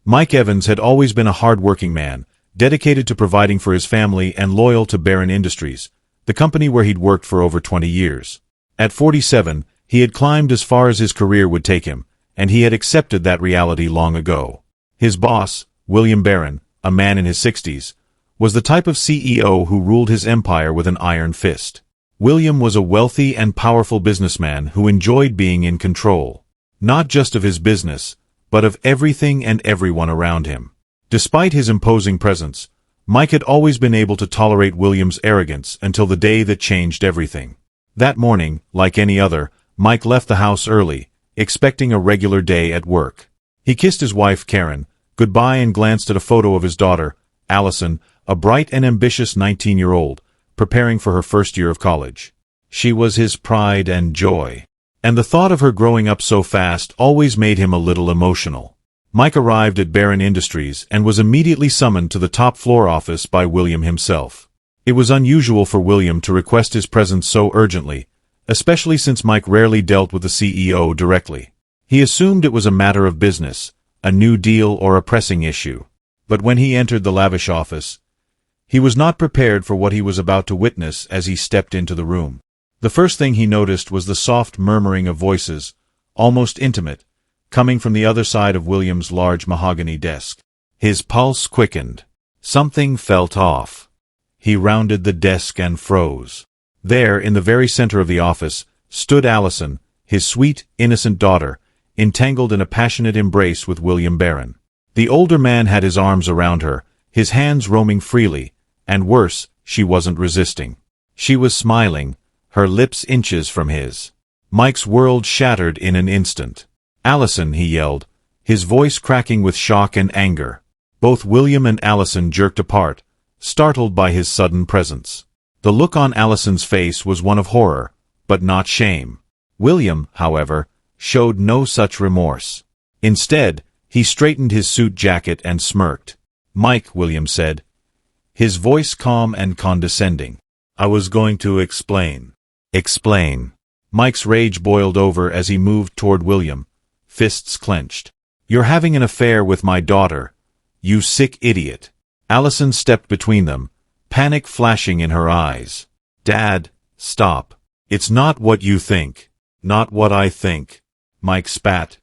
Mike Evans had always been a hard-working man, dedicated to providing for his family and loyal to Barron Industries, the company where he'd worked for over 20 years. At 47, he had climbed as far as his career would take him, and he had accepted that reality long ago. His boss, William Barron, a man in his 60s, was the type of CEO who ruled his empire with an iron fist. William was a wealthy and powerful businessman who enjoyed being in control, not just of his business, but of everything and everyone around him. Despite his imposing presence, Mike had always been able to tolerate William's arrogance until the day that changed everything. That morning, like any other, Mike left the house early, expecting a regular day at work. He kissed his wife, Karen, goodbye and glanced at a photo of his daughter, Allison, a bright and ambitious 19-year-old, preparing for her first year of college. She was his pride and joy, and the thought of her growing up so fast always made him a little emotional. Mike arrived at Barron Industries and was immediately summoned to the top-floor office by William himself. It was unusual for William to request his presence so urgently, especially since Mike rarely dealt with the CEO directly. He assumed it was a matter of business, a new deal or a pressing issue. But when he entered the lavish office, he was not prepared for what he was about to witness as he stepped into the room. The first thing he noticed was the soft murmuring of voices, almost intimate, coming from the other side of William's large mahogany desk. His pulse quickened. Something felt off. He rounded the desk and froze. There, in the very center of the office, stood Allison, his sweet, innocent daughter, entangled in a passionate embrace with William Barron. The older man had his arms around her, his hands roaming freely, and worse, she wasn't resisting. She was smiling, her lips inches from his. Mike's world shattered in an instant. "Allison," he yelled, his voice cracking with shock and anger. Both William and Allison jerked apart, startled by his sudden presence. The look on Allison's face was one of horror, but not shame. William, however, showed no such remorse. Instead, he straightened his suit jacket and smirked. "Mike," William said, his voice calm and condescending. "I was going to explain." "Explain." Mike's rage boiled over as he moved toward William, fists clenched. "You're having an affair with my daughter, you sick idiot." Allison stepped between them, panic flashing in her eyes. "Dad, stop. It's not what you think." "Not what I think," Mike spat,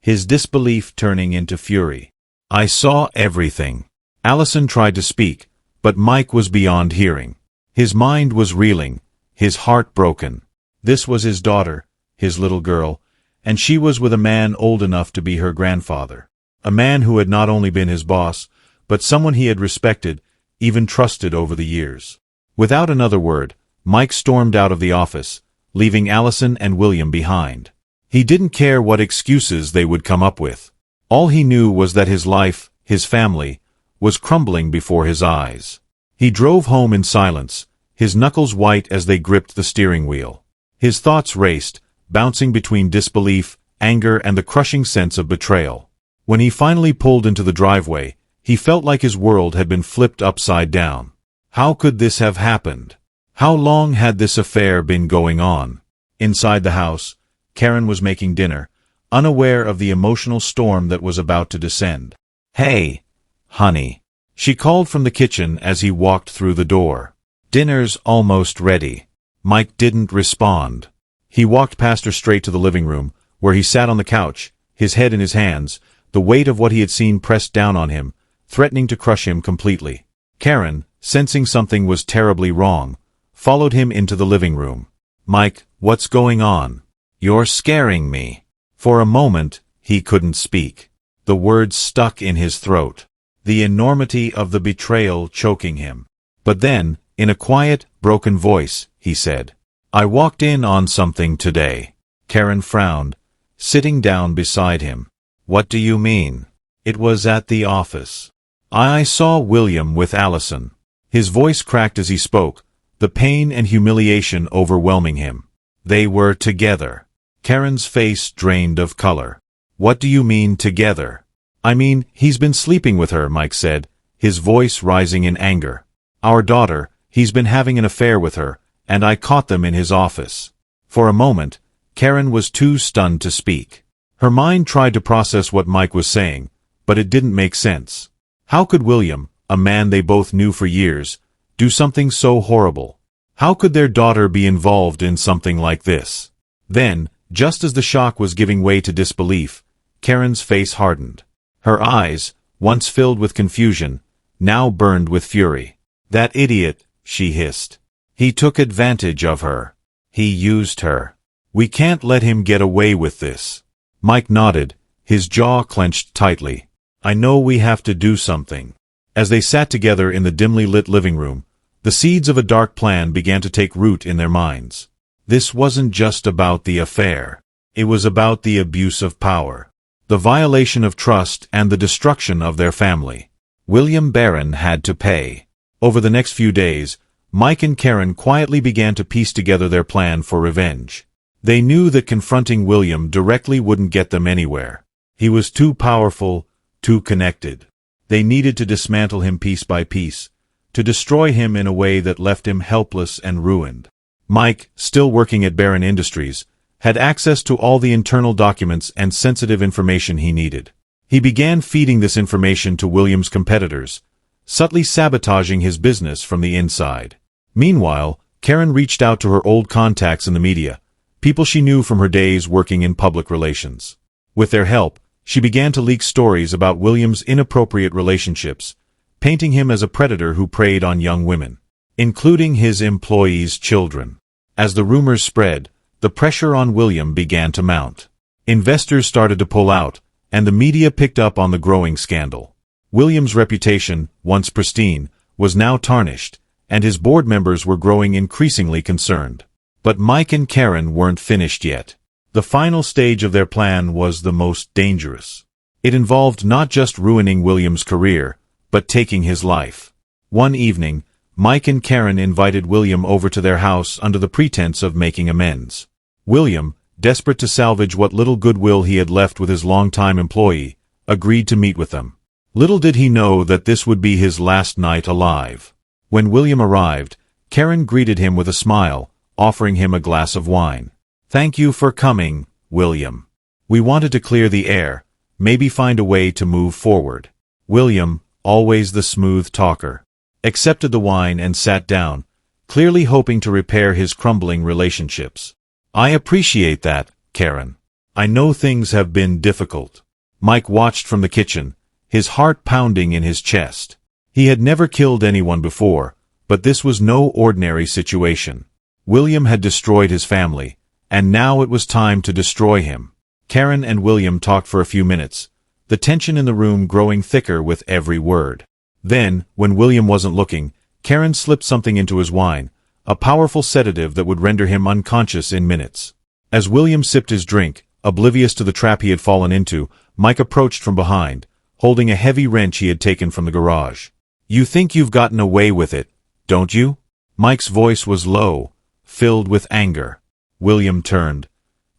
his disbelief turning into fury. "I saw everything." Allison tried to speak, but Mike was beyond hearing. His mind was reeling, his heart broken. This was his daughter, his little girl, and she was with a man old enough to be her grandfather. A man who had not only been his boss, but someone he had respected, even trusted over the years. Without another word, Mike stormed out of the office, leaving Allison and William behind. He didn't care what excuses they would come up with. All he knew was that his life, his family, was crumbling before his eyes. He drove home in silence, his knuckles white as they gripped the steering wheel. His thoughts raced, bouncing between disbelief, anger, and the crushing sense of betrayal. When he finally pulled into the driveway, he felt like his world had been flipped upside down. How could this have happened? How long had this affair been going on? Inside the house, Karen was making dinner, unaware of the emotional storm that was about to descend. "Hey, honey," she called from the kitchen as he walked through the door. "Dinner's almost ready." Mike didn't respond. He walked past her straight to the living room, where he sat on the couch, his head in his hands, the weight of what he had seen pressed down on him, threatening to crush him completely. Karen, sensing something was terribly wrong, followed him into the living room. "Mike, what's going on? You're scaring me." For a moment, he couldn't speak. The words stuck in his throat, the enormity of the betrayal choking him. But then, in a quiet, broken voice, he said, "I walked in on something today." Karen frowned, sitting down beside him. "What do you mean?" "It was at the office. I saw William with Allison." His voice cracked as he spoke, the pain and humiliation overwhelming him. "They were together." Karen's face drained of color. "What do you mean together?" "I mean, he's been sleeping with her," Mike said, his voice rising in anger. "Our daughter, he's been having an affair with her, and I caught them in his office." For a moment, Karen was too stunned to speak. Her mind tried to process what Mike was saying, but it didn't make sense. How could William, a man they both knew for years, do something so horrible? How could their daughter be involved in something like this? Then, just as the shock was giving way to disbelief, Karen's face hardened. Her eyes, once filled with confusion, now burned with fury. "That idiot," she hissed. "He took advantage of her. He used her. We can't let him get away with this." Mike nodded, his jaw clenched tightly. "I know we have to do something." As they sat together in the dimly lit living room, the seeds of a dark plan began to take root in their minds. This wasn't just about the affair. It was about the abuse of power, the violation of trust, and the destruction of their family. William Barron had to pay. Over the next few days, Mike and Karen quietly began to piece together their plan for revenge. They knew that confronting William directly wouldn't get them anywhere. He was too powerful, too connected. They needed to dismantle him piece by piece, to destroy him in a way that left him helpless and ruined. Mike, still working at Barron Industries, had access to all the internal documents and sensitive information he needed. He began feeding this information to William's competitors, subtly sabotaging his business from the inside. Meanwhile, Karen reached out to her old contacts in the media, people she knew from her days working in public relations. With their help, she began to leak stories about William's inappropriate relationships, painting him as a predator who preyed on young women, including his employees' children. As the rumors spread, the pressure on William began to mount. Investors started to pull out, and the media picked up on the growing scandal. William's reputation, once pristine, was now tarnished, and his board members were growing increasingly concerned. But Mike and Karen weren't finished yet. The final stage of their plan was the most dangerous. It involved not just ruining William's career, but taking his life. One evening, Mike and Karen invited William over to their house under the pretense of making amends. William, desperate to salvage what little goodwill he had left with his longtime employee, agreed to meet with them. Little did he know that this would be his last night alive. When William arrived, Karen greeted him with a smile, offering him a glass of wine. "Thank you for coming, William. We wanted to clear the air, maybe find a way to move forward." William, always the smooth talker, accepted the wine and sat down, clearly hoping to repair his crumbling relationships. "I appreciate that, Karen. I know things have been difficult." Mike watched from the kitchen, his heart pounding in his chest. He had never killed anyone before, but this was no ordinary situation. William had destroyed his family, and now it was time to destroy him. Karen and William talked for a few minutes, the tension in the room growing thicker with every word. Then, when William wasn't looking, Karen slipped something into his wine, a powerful sedative that would render him unconscious in minutes. As William sipped his drink, oblivious to the trap he had fallen into, Mike approached from behind, holding a heavy wrench he had taken from the garage. "You think you've gotten away with it, don't you?" Mike's voice was low, filled with anger. William turned,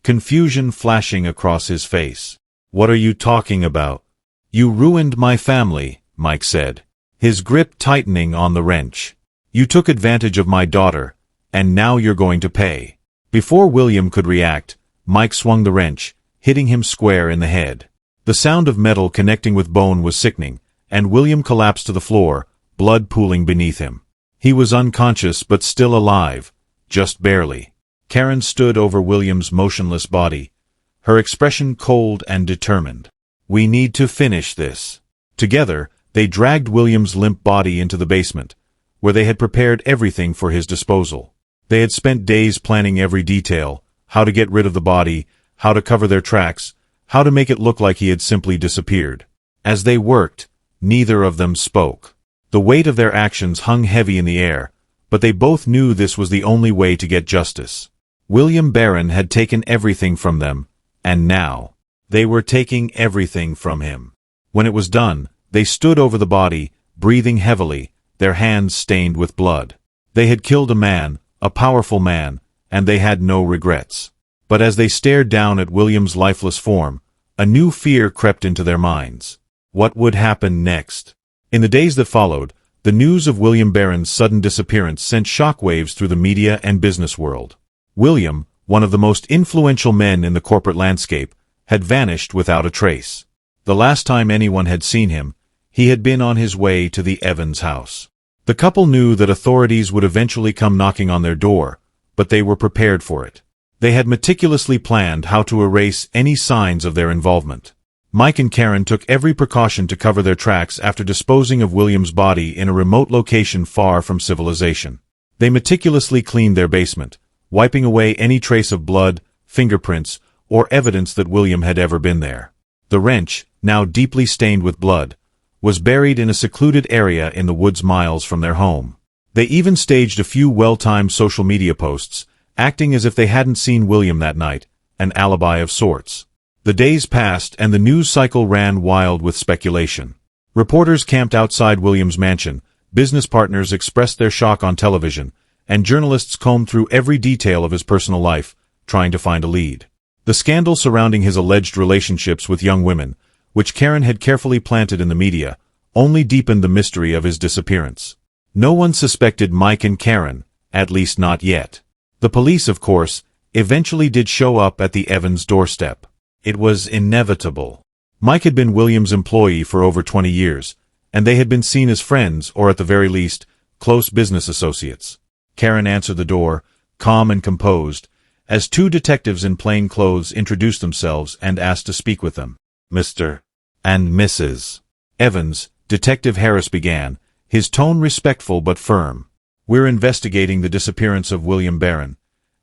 confusion flashing across his face. "What are you talking about?" "You ruined my family," Mike said, his grip tightening on the wrench. "You took advantage of my daughter, and now you're going to pay." Before William could react, Mike swung the wrench, hitting him square in the head. The sound of metal connecting with bone was sickening, and William collapsed to the floor, blood pooling beneath him. He was unconscious but still alive, just barely. Karen stood over William's motionless body, her expression cold and determined. "We need to finish this." Together, they dragged William's limp body into the basement, where they had prepared everything for his disposal. They had spent days planning every detail, how to get rid of the body, how to cover their tracks, how to make it look like he had simply disappeared. As they worked, neither of them spoke. The weight of their actions hung heavy in the air, but they both knew this was the only way to get justice. William Barron had taken everything from them, and now they were taking everything from him. When it was done, they stood over the body, breathing heavily, their hands stained with blood. They had killed a man, a powerful man, and they had no regrets. But as they stared down at William's lifeless form, a new fear crept into their minds. What would happen next? In the days that followed, the news of William Barron's sudden disappearance sent shockwaves through the media and business world. William, one of the most influential men in the corporate landscape, had vanished without a trace. The last time anyone had seen him, he had been on his way to the Evans house. The couple knew that authorities would eventually come knocking on their door, but they were prepared for it. They had meticulously planned how to erase any signs of their involvement. Mike and Karen took every precaution to cover their tracks after disposing of William's body in a remote location far from civilization. They meticulously cleaned their basement, wiping away any trace of blood, fingerprints, or evidence that William had ever been there. The wrench, now deeply stained with blood, was buried in a secluded area in the woods miles from their home. They even staged a few well-timed social media posts, acting as if they hadn't seen William that night, an alibi of sorts. The days passed and the news cycle ran wild with speculation. Reporters camped outside William's mansion, business partners expressed their shock on television, and journalists combed through every detail of his personal life, trying to find a lead. The scandal surrounding his alleged relationships with young women, which Karen had carefully planted in the media, only deepened the mystery of his disappearance. No one suspected Mike and Karen, at least not yet. The police, of course, eventually did show up at the Evans' doorstep. It was inevitable. Mike had been William's employee for over 20 years, and they had been seen as friends, or at the very least, close business associates. Karen answered the door, calm and composed, as two detectives in plain clothes introduced themselves and asked to speak with them. Mr. and Mrs. Evans, Detective Harris began, his tone respectful but firm. We're investigating the disappearance of William Barron,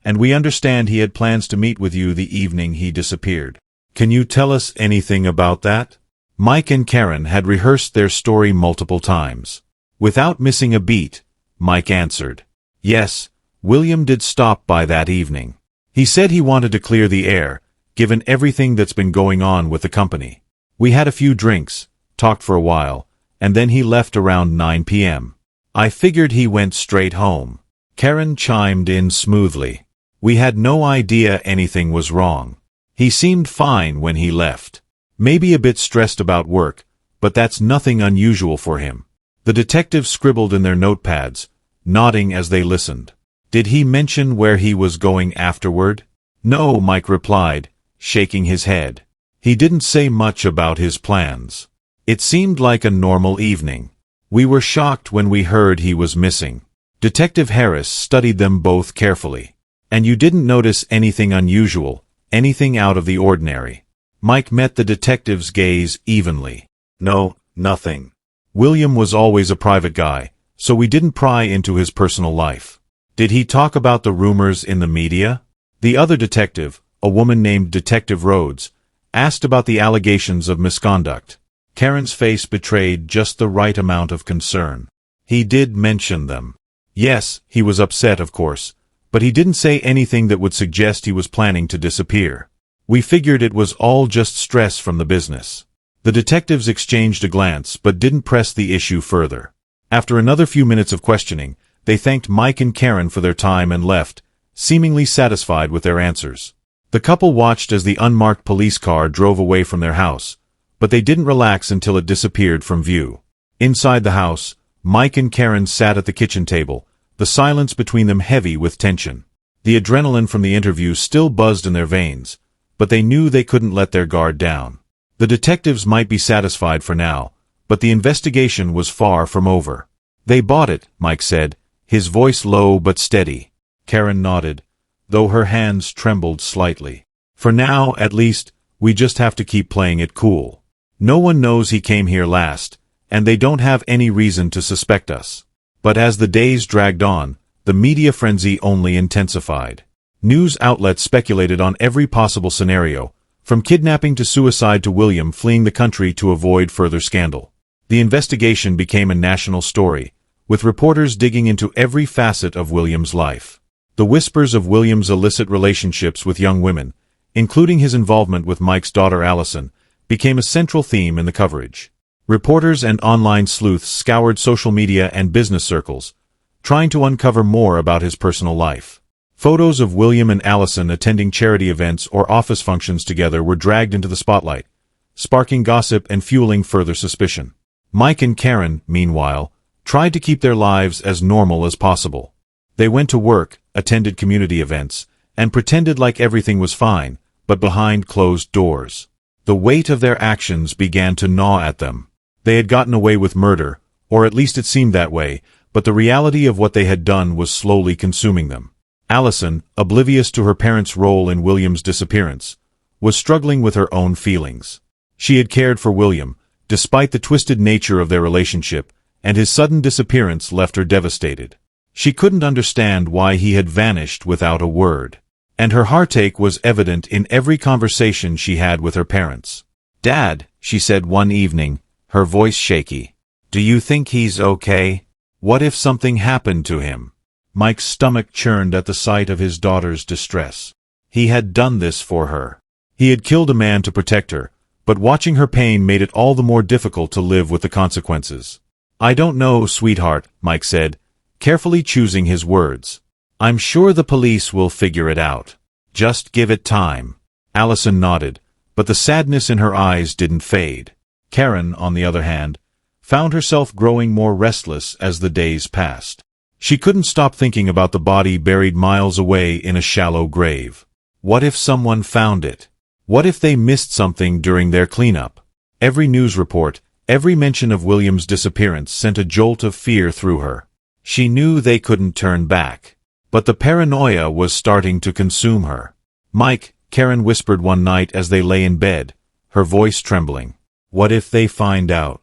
and we understand he had plans to meet with you the evening he disappeared. Can you tell us anything about that? Mike and Karen had rehearsed their story multiple times. Without missing a beat, Mike answered. Yes, William did stop by that evening. He said he wanted to clear the air, given everything that's been going on with the company. We had a few drinks, talked for a while, and then he left around 9 p.m. I figured he went straight home. Karen chimed in smoothly. We had no idea anything was wrong. He seemed fine when he left. Maybe a bit stressed about work, but that's nothing unusual for him. The detectives scribbled in their notepads, nodding as they listened. Did he mention where he was going afterward? No, Mike replied, shaking his head. He didn't say much about his plans. It seemed like a normal evening. We were shocked when we heard he was missing. Detective Harris studied them both carefully. And you didn't notice anything unusual, anything out of the ordinary? Mike met the detective's gaze evenly. No, nothing. William was always a private guy, so we didn't pry into his personal life. Did he talk about the rumors in the media? The other detective, a woman named Detective Rhodes, asked about the allegations of misconduct. Karen's face betrayed just the right amount of concern. He did mention them. Yes, he was upset, of course, but he didn't say anything that would suggest he was planning to disappear. We figured it was all just stress from the business. The detectives exchanged a glance but didn't press the issue further. After another few minutes of questioning, they thanked Mike and Karen for their time and left, seemingly satisfied with their answers. The couple watched as the unmarked police car drove away from their house, but they didn't relax until it disappeared from view. Inside the house, Mike and Karen sat at the kitchen table, the silence between them heavy with tension. The adrenaline from the interview still buzzed in their veins, but they knew they couldn't let their guard down. The detectives might be satisfied for now, but the investigation was far from over. They bought it, Mike said, his voice low but steady. Karen nodded, though her hands trembled slightly. For now, at least, we just have to keep playing it cool. No one knows he came here last, and they don't have any reason to suspect us. But as the days dragged on, the media frenzy only intensified. News outlets speculated on every possible scenario, from kidnapping to suicide to William fleeing the country to avoid further scandal. The investigation became a national story, with reporters digging into every facet of William's life. The whispers of William's illicit relationships with young women, including his involvement with Mike's daughter Allison, became a central theme in the coverage. Reporters and online sleuths scoured social media and business circles, trying to uncover more about his personal life. Photos of William and Allison attending charity events or office functions together were dragged into the spotlight, sparking gossip and fueling further suspicion. Mike and Karen, meanwhile, tried to keep their lives as normal as possible. They went to work, attended community events, and pretended like everything was fine, but behind closed doors. The weight of their actions began to gnaw at them. They had gotten away with murder, or at least it seemed that way, but the reality of what they had done was slowly consuming them. Allison, oblivious to her parents' role in William's disappearance, was struggling with her own feelings. She had cared for William, despite the twisted nature of their relationship, and his sudden disappearance left her devastated. She couldn't understand why he had vanished without a word. And her heartache was evident in every conversation she had with her parents. "Dad," she said one evening, her voice shaky, "do you think he's okay? What if something happened to him?" Mike's stomach churned at the sight of his daughter's distress. He had done this for her. He had killed a man to protect her, but watching her pain made it all the more difficult to live with the consequences. "I don't know, sweetheart," Mike said, carefully choosing his words. "I'm sure the police will figure it out. Just give it time." Allison nodded, but the sadness in her eyes didn't fade. Karen, on the other hand, found herself growing more restless as the days passed. She couldn't stop thinking about the body buried miles away in a shallow grave. What if someone found it? What if they missed something during their cleanup? Every news report, every mention of William's disappearance sent a jolt of fear through her. She knew they couldn't turn back. But the paranoia was starting to consume her. "Mike," Karen whispered one night as they lay in bed, her voice trembling. "What if they find out?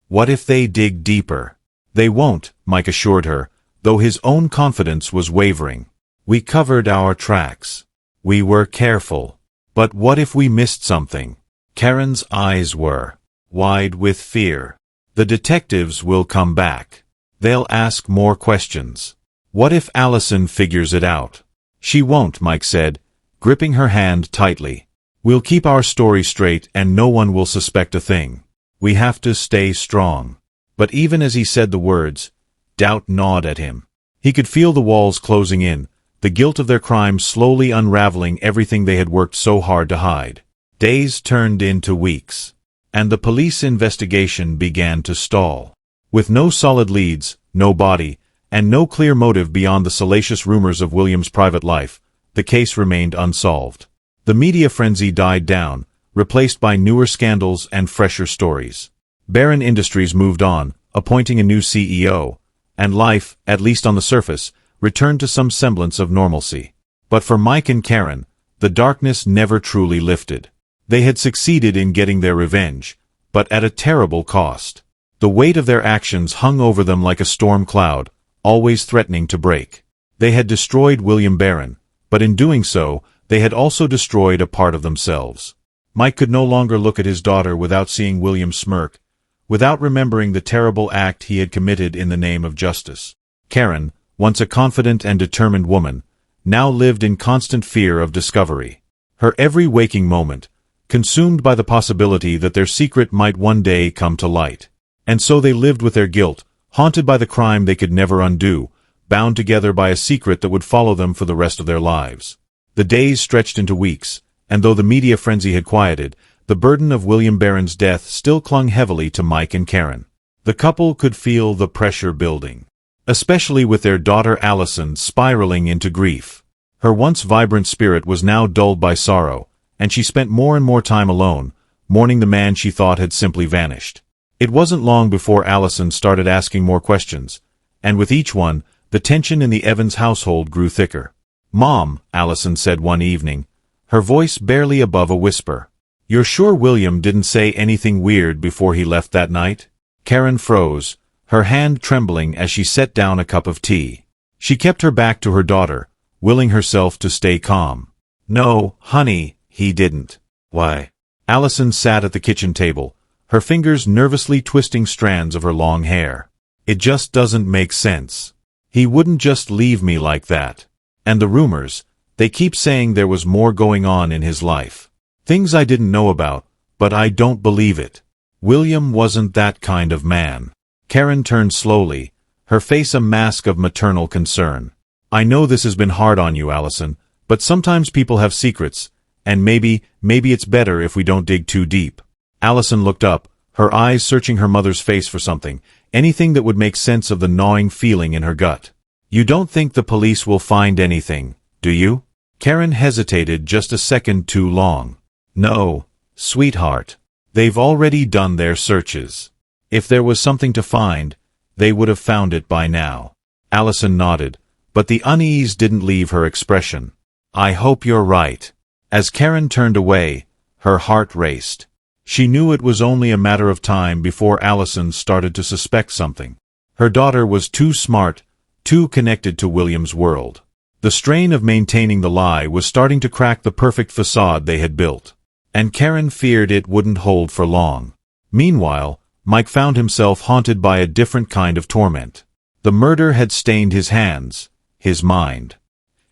What if they dig deeper?" "They won't," Mike assured her, though his own confidence was wavering. "We covered our tracks. We were careful. But what if we missed something?" Karen's eyes were wide with fear. "The detectives will come back. They'll ask more questions. What if Allison figures it out?" "She won't," Mike said, gripping her hand tightly. "We'll keep our story straight and no one will suspect a thing. We have to stay strong." But even as he said the words, doubt gnawed at him. He could feel the walls closing in, the guilt of their crime slowly unraveling everything they had worked so hard to hide. Days turned into weeks, and the police investigation began to stall. With no solid leads, no body, and no clear motive beyond the salacious rumors of William's private life, the case remained unsolved. The media frenzy died down, replaced by newer scandals and fresher stories. Barron Industries moved on, appointing a new CEO, and life, at least on the surface, returned to some semblance of normalcy. But for Mike and Karen, the darkness never truly lifted. They had succeeded in getting their revenge, but at a terrible cost. The weight of their actions hung over them like a storm cloud, always threatening to break. They had destroyed William Barron, but in doing so, they had also destroyed a part of themselves. Mike could no longer look at his daughter without seeing William smirk, without remembering the terrible act he had committed in the name of justice. Karen, once a confident and determined woman, now lived in constant fear of discovery. Her every waking moment, consumed by the possibility that their secret might one day come to light. And so they lived with their guilt, haunted by the crime they could never undo, bound together by a secret that would follow them for the rest of their lives. The days stretched into weeks, and though the media frenzy had quieted, the burden of William Barron's death still clung heavily to Mike and Karen. The couple could feel the pressure building, especially with their daughter Allison spiraling into grief. Her once vibrant spirit was now dulled by sorrow, and she spent more and more time alone, mourning the man she thought had simply vanished. It wasn't long before Allison started asking more questions, and with each one, the tension in the Evans household grew thicker. "Mom," Allison said one evening, her voice barely above a whisper, "you're sure William didn't say anything weird before he left that night?" Karen froze, her hand trembling as she set down a cup of tea. She kept her back to her daughter, willing herself to stay calm. "No, honey, he didn't." "Why?" Allison sat at the kitchen table, her fingers nervously twisting strands of her long hair. "It just doesn't make sense. He wouldn't just leave me like that. And the rumors, they keep saying there was more going on in his life. Things I didn't know about, but I don't believe it. William wasn't that kind of man." Karen turned slowly, her face a mask of maternal concern. "I know this has been hard on you, Allison, but sometimes people have secrets, and maybe it's better if we don't dig too deep." Allison looked up, her eyes searching her mother's face for something, anything that would make sense of the gnawing feeling in her gut. "You don't think the police will find anything, do you?" Karen hesitated just a second too long. "No, Sweetheart, they've already done their searches. If there was something to find, they would have found it by now. Allison nodded, but the unease didn't leave her expression. I hope you're right. As Karen turned away, her heart raced. She knew it was only a matter of time before Allison started to suspect something. Her daughter was too smart, too connected to William's world. The strain of maintaining the lie was starting to crack the perfect facade they had built. And Karen feared it wouldn't hold for long. Meanwhile, Mike found himself haunted by a different kind of torment. The murder had stained his hands, his mind.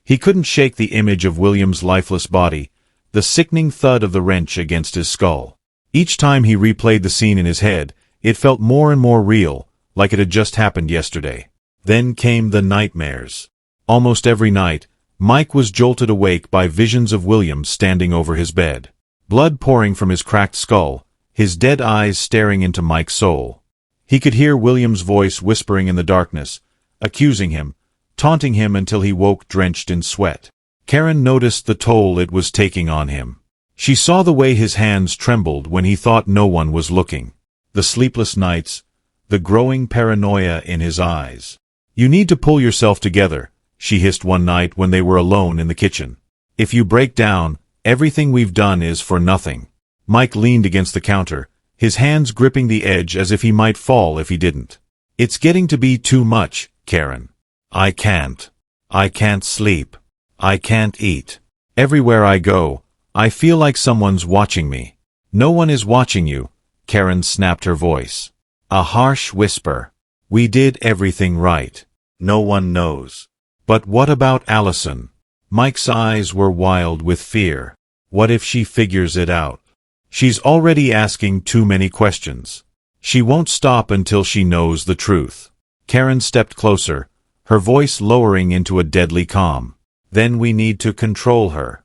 He couldn't shake the image of William's lifeless body, the sickening thud of the wrench against his skull. Each time he replayed the scene in his head, it felt more and more real, like it had just happened yesterday. Then came the nightmares. Almost every night, Mike was jolted awake by visions of William standing over his bed. Blood pouring from his cracked skull, his dead eyes staring into Mike's soul. He could hear William's voice whispering in the darkness, accusing him, taunting him until he woke drenched in sweat. Karen noticed the toll it was taking on him. She saw the way his hands trembled when he thought no one was looking. The sleepless nights, the growing paranoia in his eyes. You need to pull yourself together, she hissed one night when they were alone in the kitchen. If you break down, everything we've done is for nothing. Mike leaned against the counter, his hands gripping the edge as if he might fall if he didn't. It's getting to be too much, Karen. I can't. I can't sleep. I can't eat. Everywhere I go, I feel like someone's watching me. No one is watching you, Karen snapped her voice. A harsh whisper. We did everything right. No one knows. But what about Allison? Mike's eyes were wild with fear. What if she figures it out? She's already asking too many questions. She won't stop until she knows the truth. Karen stepped closer, her voice lowering into a deadly calm. Then we need to control her.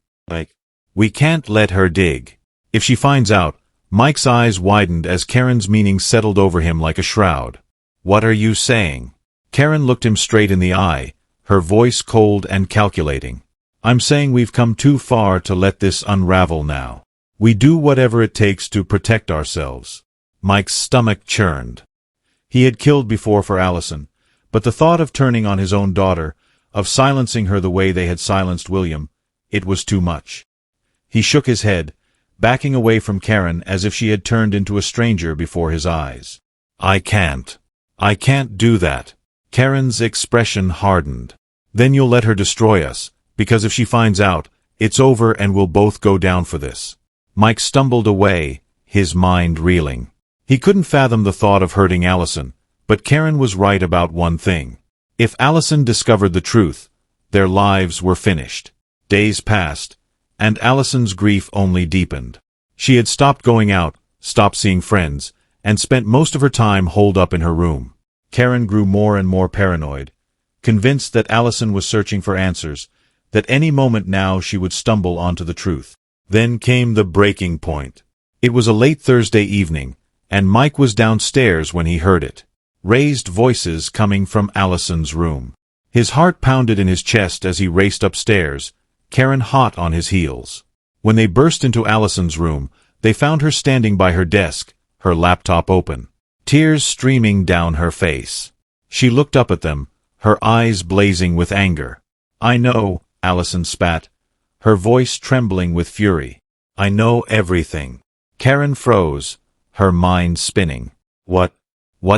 We can't let her dig. If she finds out, Mike's eyes widened as Karen's meaning settled over him like a shroud. What are you saying? Karen looked him straight in the eye, her voice cold and calculating. I'm saying we've come too far to let this unravel now. We do whatever it takes to protect ourselves. Mike's stomach churned. He had killed before for Allison, but the thought of turning on his own daughter, of silencing her the way they had silenced William, it was too much. He shook his head, backing away from Karen as if she had turned into a stranger before his eyes. I can't do that. Karen's expression hardened. Then you'll let her destroy us, because if she finds out, it's over and we'll both go down for this. Mike stumbled away, his mind reeling. He couldn't fathom the thought of hurting Allison, but Karen was right about one thing. If Allison discovered the truth, their lives were finished. Days passed, and Allison's grief only deepened. She had stopped going out, stopped seeing friends, and spent most of her time holed up in her room. Karen grew more and more paranoid, convinced that Allison was searching for answers, that any moment now she would stumble onto the truth. Then came the breaking point. It was a late Thursday evening, and Mike was downstairs when he heard it. Raised voices coming from Allison's room. His heart pounded in his chest as he raced upstairs, Karen hot on his heels. When they burst into Allison's room, they found her standing by her desk, her laptop open. Tears streaming down her face. She looked up at them, her eyes blazing with anger. I know, Allison spat, her voice trembling with fury. I know everything. Karen froze, her mind spinning. What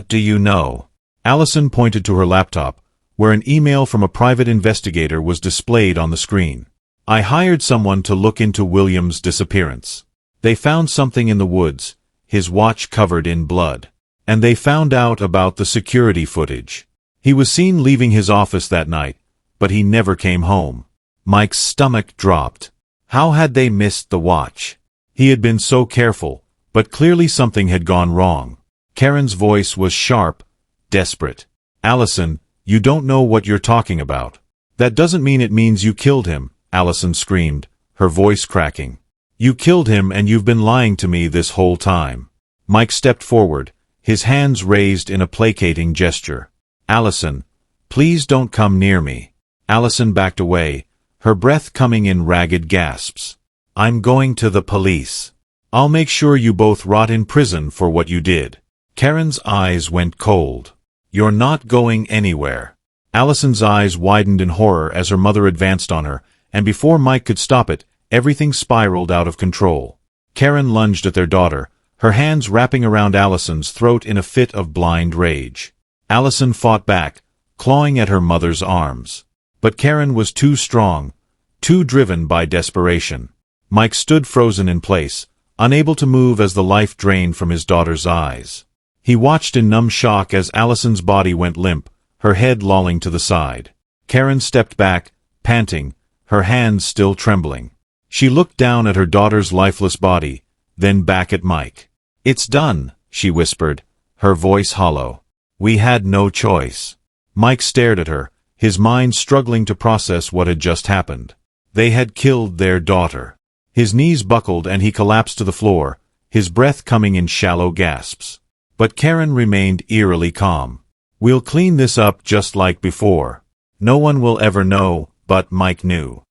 do you know? Allison pointed to her laptop, where an email from a private investigator was displayed on the screen. I hired someone to look into William's disappearance. They found something in the woods, his watch covered in blood. And they found out about the security footage. He was seen leaving his office that night, but he never came home. Mike's stomach dropped. How had they missed the watch? He had been so careful, but clearly something had gone wrong. Karen's voice was sharp, desperate. Allison, you don't know what you're talking about. That doesn't mean it means you killed him, Allison screamed, her voice cracking. You killed him and you've been lying to me this whole time. Mike stepped forward, his hands raised in a placating gesture. Allison, please don't come near me. Allison backed away, her breath coming in ragged gasps. I'm going to the police. I'll make sure you both rot in prison for what you did." Karen's eyes went cold. "You're not going anywhere." Allison's eyes widened in horror as her mother advanced on her, and before Mike could stop it, everything spiraled out of control. Karen lunged at their daughter, her hands wrapping around Allison's throat in a fit of blind rage. Allison fought back, clawing at her mother's arms. But Karen was too strong, too driven by desperation. Mike stood frozen in place, unable to move as the life drained from his daughter's eyes. He watched in numb shock as Allison's body went limp, her head lolling to the side. Karen stepped back, panting, her hands still trembling. She looked down at her daughter's lifeless body, then back at Mike. "It's done," she whispered, her voice hollow. "We had no choice." Mike stared at her, his mind struggling to process what had just happened. They had killed their daughter. His knees buckled and he collapsed to the floor, his breath coming in shallow gasps. But Karen remained eerily calm. "We'll clean this up just like before. No one will ever know," but Mike knew.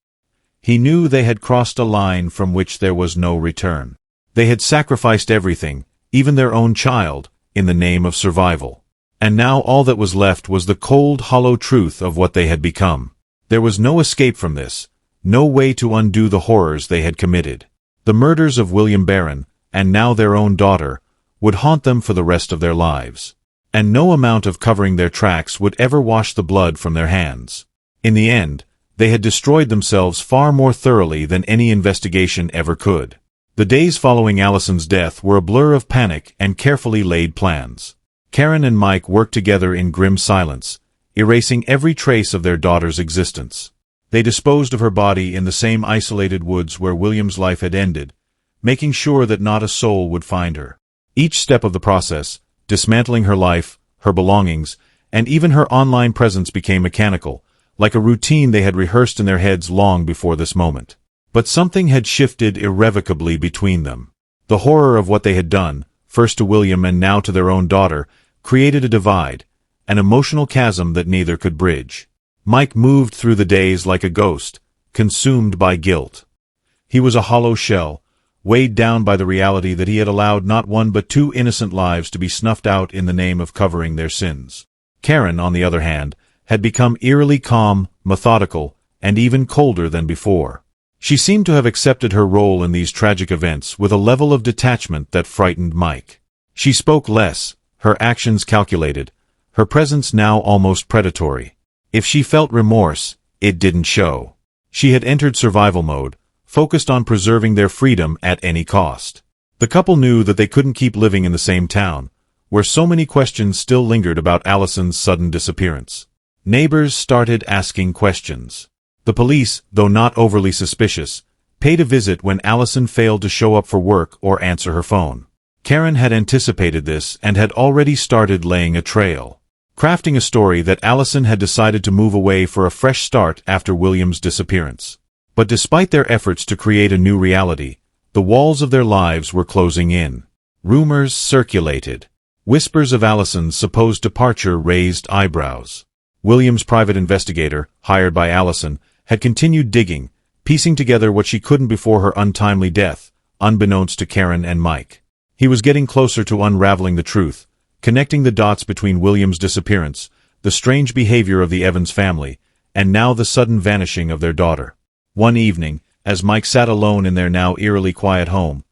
He knew they had crossed a line from which there was no return. They had sacrificed everything, even their own child, in the name of survival. And now all that was left was the cold, hollow truth of what they had become. There was no escape from this, no way to undo the horrors they had committed. The murders of William Barron, and now their own daughter, would haunt them for the rest of their lives. And no amount of covering their tracks would ever wash the blood from their hands. In the end, they had destroyed themselves far more thoroughly than any investigation ever could. The days following Allison's death were a blur of panic and carefully laid plans. Karen and Mike worked together in grim silence, erasing every trace of their daughter's existence. They disposed of her body in the same isolated woods where William's life had ended, making sure that not a soul would find her. Each step of the process, dismantling her life, her belongings, and even her online presence became mechanical, like a routine they had rehearsed in their heads long before this moment. But something had shifted irrevocably between them. The horror of what they had done, first to William and now to their own daughter, created a divide, an emotional chasm that neither could bridge. Mike moved through the days like a ghost, consumed by guilt. He was a hollow shell, weighed down by the reality that he had allowed not one but two innocent lives to be snuffed out in the name of covering their sins. Karen, on the other hand, had become eerily calm, methodical, and even colder than before. She seemed to have accepted her role in these tragic events with a level of detachment that frightened Mike. She spoke less, her actions calculated, her presence now almost predatory. If she felt remorse, it didn't show. She had entered survival mode, focused on preserving their freedom at any cost. The couple knew that they couldn't keep living in the same town, where so many questions still lingered about Allison's sudden disappearance. Neighbors started asking questions. The police, though not overly suspicious, paid a visit when Allison failed to show up for work or answer her phone. Karen had anticipated this and had already started laying a trail, crafting a story that Allison had decided to move away for a fresh start after William's disappearance. But despite their efforts to create a new reality, the walls of their lives were closing in. Rumors circulated. Whispers of Allison's supposed departure raised eyebrows. William's private investigator, hired by Allison, had continued digging, piecing together what she couldn't before her untimely death, unbeknownst to Karen and Mike. He was getting closer to unraveling the truth, connecting the dots between William's disappearance, the strange behavior of the Evans family, and now the sudden vanishing of their daughter. One evening, as Mike sat alone in their now eerily quiet home,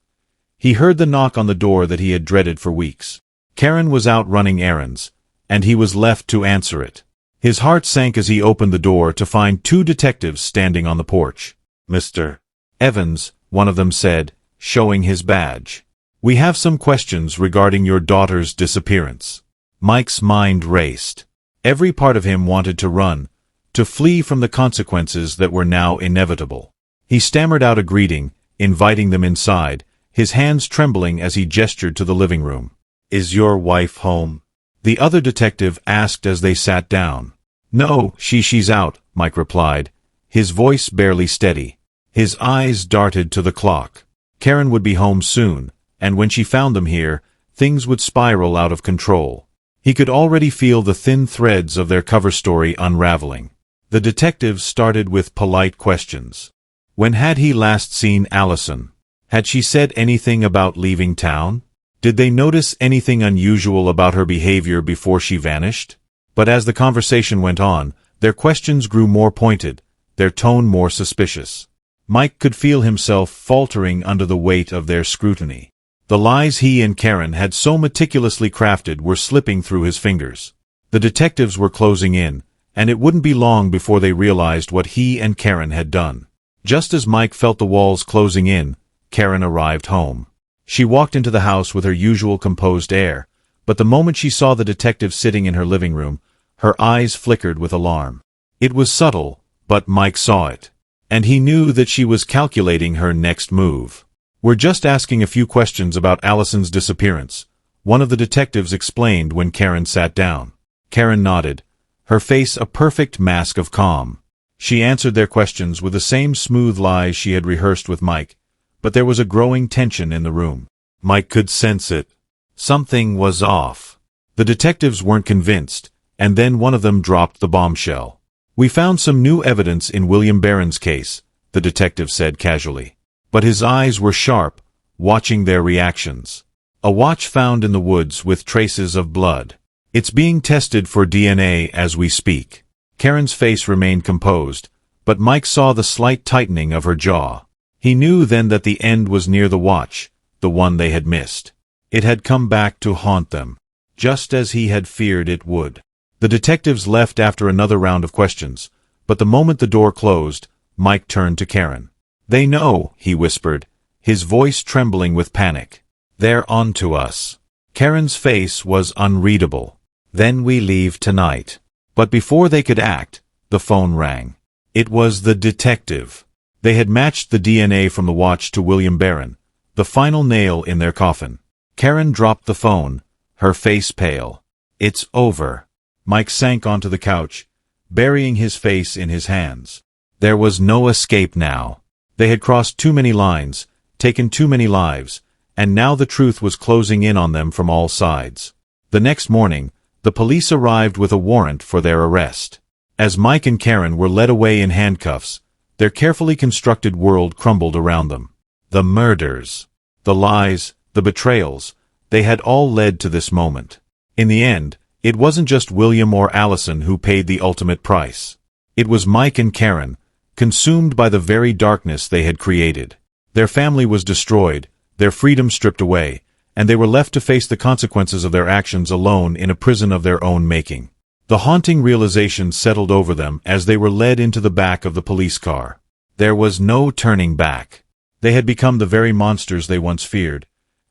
he heard the knock on the door that he had dreaded for weeks. Karen was out running errands, and he was left to answer it. His heart sank as he opened the door to find two detectives standing on the porch. "Mr. Evans," one of them said, showing his badge. "We have some questions regarding your daughter's disappearance." Mike's mind raced. Every part of him wanted to run, to flee from the consequences that were now inevitable. He stammered out a greeting, inviting them inside, his hands trembling as he gestured to the living room. "Is your wife home?" the other detective asked as they sat down. "No, she's out," Mike replied, his voice barely steady. His eyes darted to the clock. Karen would be home soon, and when she found them here, things would spiral out of control. He could already feel the thin threads of their cover story unraveling. The detectives started with polite questions. When had he last seen Allison? Had she said anything about leaving town? Did they notice anything unusual about her behavior before she vanished? But as the conversation went on, their questions grew more pointed, their tone more suspicious. Mike could feel himself faltering under the weight of their scrutiny. The lies he and Karen had so meticulously crafted were slipping through his fingers. The detectives were closing in, and it wouldn't be long before they realized what he and Karen had done. Just as Mike felt the walls closing in, Karen arrived home. She walked into the house with her usual composed air, but the moment she saw the detective sitting in her living room, her eyes flickered with alarm. It was subtle, but Mike saw it. And he knew that she was calculating her next move. "We're just asking a few questions about Allison's disappearance," one of the detectives explained when Karen sat down. Karen nodded, her face a perfect mask of calm. She answered their questions with the same smooth lies she had rehearsed with Mike, but there was a growing tension in the room. Mike could sense it. Something was off. The detectives weren't convinced, and then one of them dropped the bombshell. "We found some new evidence in William Barron's case," the detective said casually. But his eyes were sharp, watching their reactions. "A watch found in the woods with traces of blood. It's being tested for DNA as we speak." Karen's face remained composed, but Mike saw the slight tightening of her jaw. He knew then that the end was near the watch, the one they had missed. It had come back to haunt them, just as he had feared it would. The detectives left after another round of questions, but the moment the door closed, Mike turned to Karen. "They know," he whispered, his voice trembling with panic. "They're on to us." Karen's face was unreadable. "Then we leave tonight." But before they could act, the phone rang. It was the detective. They had matched the DNA from the watch to William Barron, the final nail in their coffin. Karen dropped the phone, her face pale. "It's over." Mike sank onto the couch, burying his face in his hands. There was no escape now. They had crossed too many lines, taken too many lives, and now the truth was closing in on them from all sides. The next morning, the police arrived with a warrant for their arrest. As Mike and Karen were led away in handcuffs, their carefully constructed world crumbled around them. The murders, the lies, the betrayals, they had all led to this moment. In the end, it wasn't just William or Allison who paid the ultimate price. It was Mike and Karen, consumed by the very darkness they had created. Their family was destroyed, their freedom stripped away, and they were left to face the consequences of their actions alone in a prison of their own making. The haunting realization settled over them as they were led into the back of the police car. There was no turning back. They had become the very monsters they once feared,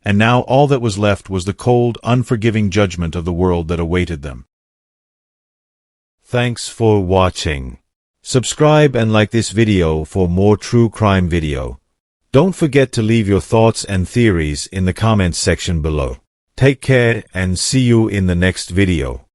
and now all that was left was the cold, unforgiving judgment of the world that awaited them. Thanks for watching. Subscribe and like this video for more true crime video. Don't forget to leave your thoughts and theories in the comments section below. Take care and see you in the next video.